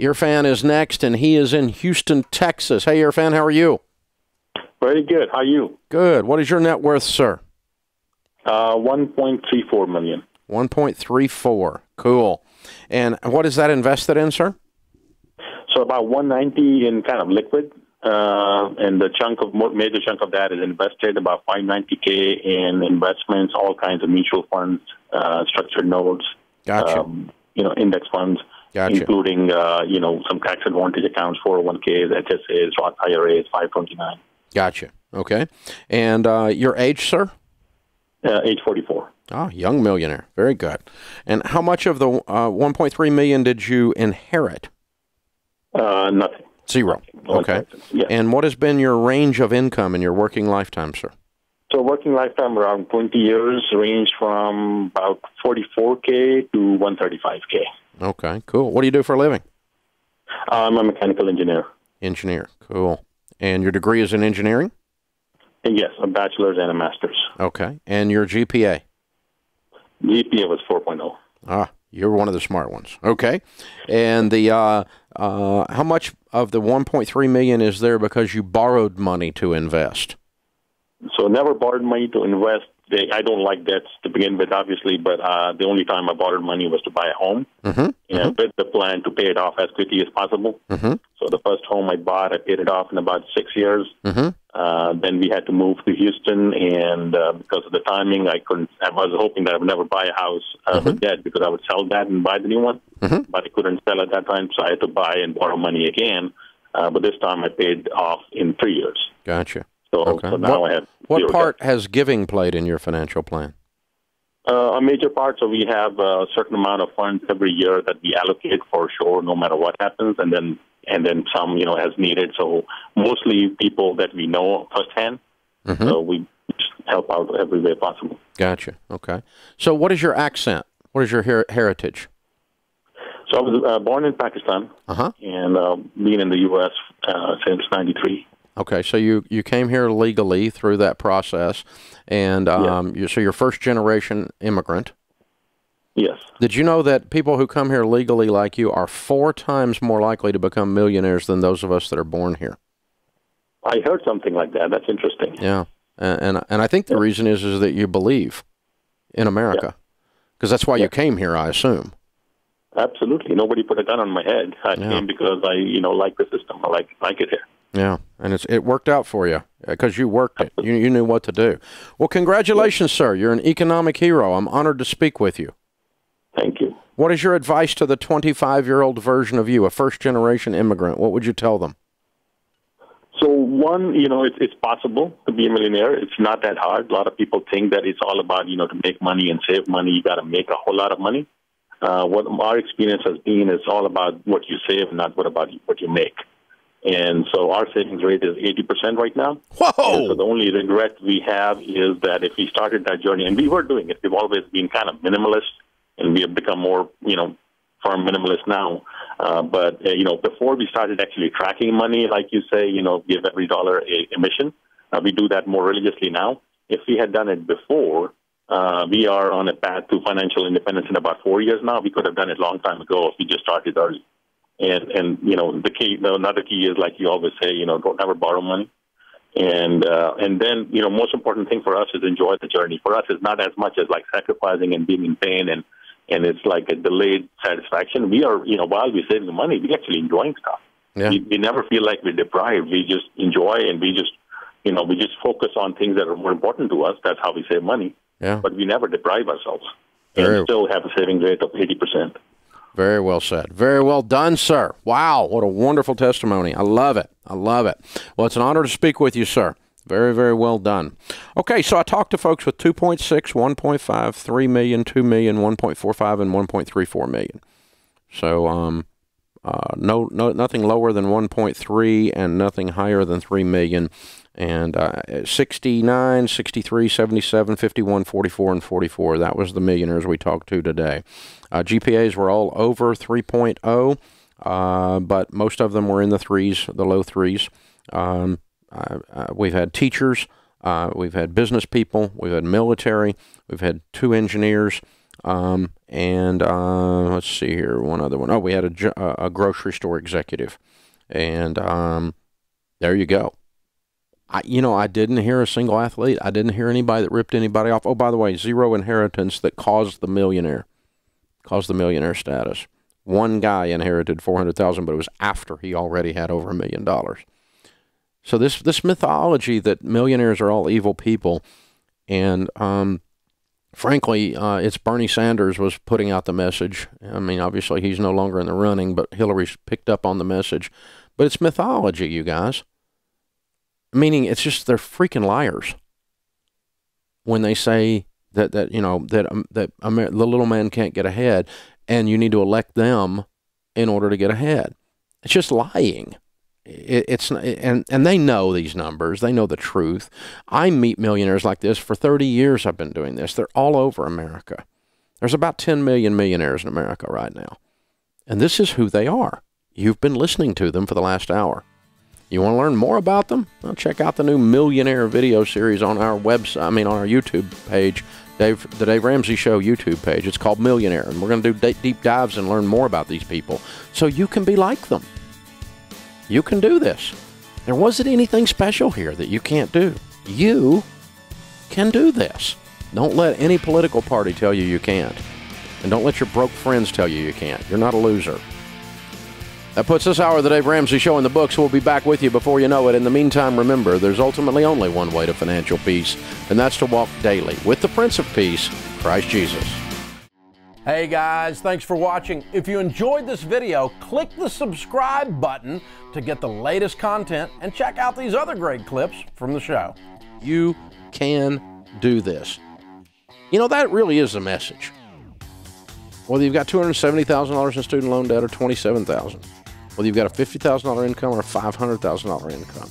Earfan is next, and he is in Houston, Texas. Hey, Earfan, how are you? Very good. How are you? Good. What is your net worth, sir? 1.34 million. 1.34. Cool. And what is that invested in, sir? So about 190 in kind of liquid, and the major chunk of that is invested, about 590K in investments, all kinds of mutual funds, structured notes, Gotcha. Index funds, Gotcha. including some tax advantage accounts, 401Ks, HSAs, Roth IRAs, 529. Gotcha. Okay. And your age, sir? Age 44. Oh, young millionaire. Very good. And how much of the 1.3 million did you inherit? Nothing. Zero. Okay. Yeah. And what has been your range of income in your working lifetime, sir? So working lifetime around 20 years, range from about 44K to 135K. Okay, cool. What do you do for a living? I'm a mechanical engineer. Engineer. Cool. And your degree is in engineering? And yes, a bachelor's and a master's. Okay. And your GPA? GPA was 4.0. Ah, you're one of the smart ones. Okay. And the how much of the 1.3 million is there because you borrowed money to invest? So never borrowed money to invest. I don't like debts to begin with, obviously, but the only time I borrowed money was to buy a home, and with the plan to pay it off as quickly as possible. So the first home I bought, I paid it off in about 6 years. Then we had to move to Houston, and because of the timing, I was hoping that I would never buy a house with debt because I would sell that and buy the new one, but I couldn't sell at that time, so I had to buy and borrow money again. But this time I paid off in 3 years. Gotcha. So now I have what part debt. has giving played in your financial plan? A major part. So we have a certain amount of funds every year that we allocate for sure, no matter what happens, and then some, as needed. So mostly people that we know firsthand. So we just help out every way possible. Gotcha. Okay. So what is your accent? What is your heritage? So I was born in Pakistan and been in the U.S. Since '93. Okay, so you came here legally through that process, and so you're first-generation immigrant. Yes. Did you know that people who come here legally like you are 4 times more likely to become millionaires than those of us that are born here? I heard something like that. That's interesting. Yeah, and I think the reason is that you believe in America, because that's why you came here, I assume. Absolutely. Nobody put a gun on my head. I came because I, like the system. I like it here. Yeah, and it worked out for you because you worked it. You knew what to do. Well, congratulations, sir. You're an economic hero. I'm honored to speak with you. Thank you. What is your advice to the 25-year-old version of you, a first-generation immigrant? What would you tell them? So one, it's possible to be a millionaire. It's not that hard. A lot of people think that it's all about, to make money and save money. You got to make a whole lot of money. What our experience has been is all about what you save, not what you make. And so our savings rate is 80% right now. Whoa! And so the only regret we have is that if we started that journey, and we were doing it, we've always been kind of minimalist, and we have become more, firm minimalist now. But before we started actually tracking money, like you say, give every dollar a mission, we do that more religiously now. If we had done it before, we are on a path to financial independence in about 4 years now. We could have done it a long time ago if we just started early. And another key is, like you always say, don't ever borrow money. And then, most important thing for us is enjoy the journey. For us, it's not as much as like sacrificing and being in pain and it's like a delayed satisfaction. We are, while we're saving money, we're actually enjoying stuff. Yeah. We never feel like we're deprived. We just enjoy and we just focus on things that are more important to us. That's how we save money. Yeah. But we never deprive ourselves. And still have a savings rate of 80%. Very well said. Very well done, sir. Wow, what a wonderful testimony. I love it. I love it. Well, it's an honor to speak with you, sir. Very, very well done. Okay, so I talked to folks with 2.6, 1.5, 3 million, 2 million, 1.45, and 1.34 million. So nothing lower than 1.3 and nothing higher than 3 million. And 69, 63, 77, 51, 44, and 44. That was the millionaires we talked to today. GPAs were all over 3.0, but most of them were in the threes, the low threes. We've had teachers, we've had business people, we've had military, we've had 2 engineers, Let's see here, one other one. Oh, we had a grocery store executive, and there you go. I didn't hear a single athlete. I didn't hear anybody that ripped anybody off. Oh, by the way, zero inheritance that caused the millionaire status. One guy inherited $400,000, but it was after he already had over $1 million. So this mythology that millionaires are all evil people, and frankly, it's Bernie Sanders was putting out the message. I mean, obviously he's no longer in the running, but Hillary's picked up on the message. But it's mythology, you guys. Meaning it's just they're freaking liars when they say that the little man can't get ahead and you need to elect them in order to get ahead. It's just lying. And they know these numbers. They know the truth. I meet millionaires like this. For 30 years I've been doing this. They're all over America. There's about 10 million millionaires in America right now. And this is who they are. You've been listening to them for the last hour. You want to learn more about them? Well, check out the new Millionaire video series on our website. On our YouTube page, the Dave Ramsey Show YouTube page. It's called Millionaire, and we're going to do deep dives and learn more about these people, so you can be like them. You can do this. There wasn't anything special here that you can't do. You can do this. Don't let any political party tell you you can't, and don't let your broke friends tell you can't. You're not a loser. That puts this hour of the Dave Ramsey Show in the books. We'll be back with you before you know it. In the meantime, remember, there's ultimately only one way to financial peace, and that's to walk daily with the Prince of Peace, Christ Jesus. Hey guys, thanks for watching. If you enjoyed this video, click the subscribe button to get the latest content and check out these other great clips from the show. You can do this. That really is the message. Whether you've got $270,000 in student loan debt or $27,000, whether you've got a $50,000 income or a $500,000 income,